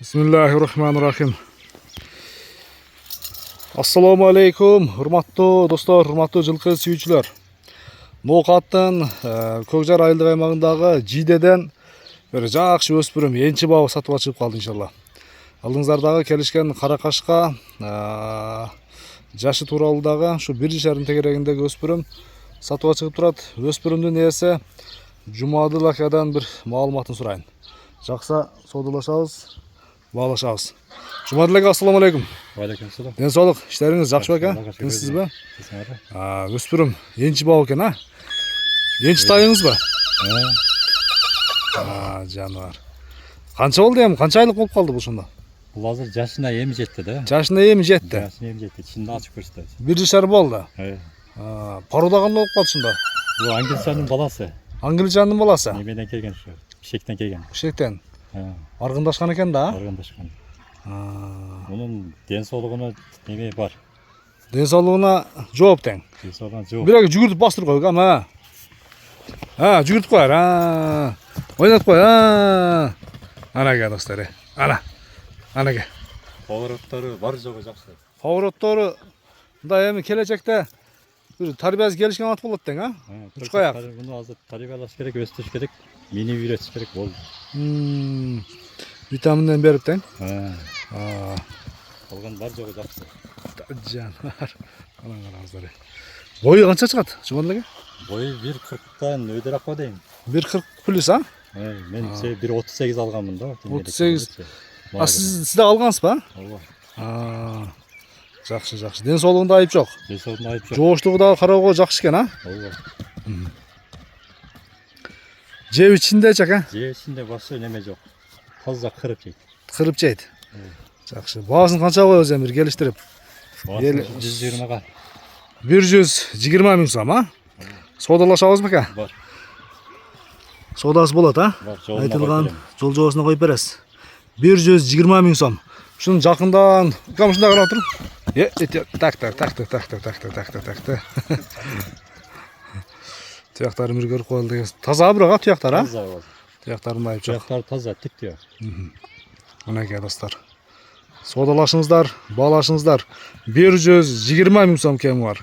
Bismillahirrahmanirrahim. Assalomu alaykum, hurmatli do'stlar, hurmatli жылқы suyuvchilar. Ноқаттың Көкжар айылдық аймағындағы Жидеден бір жақсы өспірім енші бауы сатып шығып қалды иншалла. Алдыңыздардағы келішкен Қарақашқа жашы туралыдағы шу бір шәрін тегерегіндегі өспірім сатып шығып тұрады. Өспірімдің иесі Жұмадыл акадан бір маалыматын сұрайын. Жақса саудалашабыз, бағалашабыз. Жұмадыл ака, ассаламу алейкум. Алейкум салам. Денсаулық, іштеріңіз жақсы ба ака? Денсіз бе? Өспірім енші бау екен, а? Енші тайыңыз ба? Жануар. Қанша болды ем? Қанша айлық болып қалды бұл сонда? Бұл азыр жашына ем жетті да. Жашына ем жетті. Жашына ем жетті. Шында ашып көрсетті. Bir жар болды. Парудаған болып қалды шында. Бұл Ангелчанның баласы. Ангелчанның баласы? Немеден келген шу. Пішектен келген. Пішектен? Арғындашқан екен да? Арғындашқан. Оның денсаулығына неме бар. Денсаулығына жауап тең. Денсаулығына жауап. Bir ақ жүгіртіп бастыр қой, ма? Жүгіртіп қойар. Ойнат қой. Анаға достары. Анаға. Повороттары бар жоғы жақсы. Повороттары да емі келечекте тарбиясы келішкен ат болады тең, а? Үш қаяқ. Бұны азыр тарбиялаш керек, өстіш керек, мені үйретіш керек болды. Витаминден беріп тең? Қалған бар жоғы жақсы. Жанар. Анаң қараңыздары. Бойы қанша шығады, Жұмадыл ака? Бойы 1.40-тан өдірақ па деймін. 1.40 плюс, а? Мен 1.38 алғанмын да. 38. Сіз де алғансыз ба? Алға. Жақсы. Денсаулығында айып жоқ. Денсаулығында айып жоқ. Жоғыштығы да қарауға жақсы екен, а? Алға. Жеу ішінде чака? Жеу ішінде басы неме жоқ. Таза қырып жейді. Қырып жейді. Жақсы. Бағасын қанша қойыз әмір келіштіріп? Бағасын 120-ға. 120 мың сом, а? Саудалашабыз ба ка? Бар. Саудасы болады, а? Бар, жолына айтылған қойып беремін. жол жоғасына қойып бересіз. 120 мың сом. Шunu жақындан қамшында қарап тұр. Так. Тұяқтары мүргер қойылды. Таза бірақ, тұяқтар, а? Таза бар. Тұяқтарын байып жоқ. Тұяқтары таза, тік тұяқ. Мінеке достар. Саудалашыңыздар, балашыңыздар. 120 мың сом кем бар.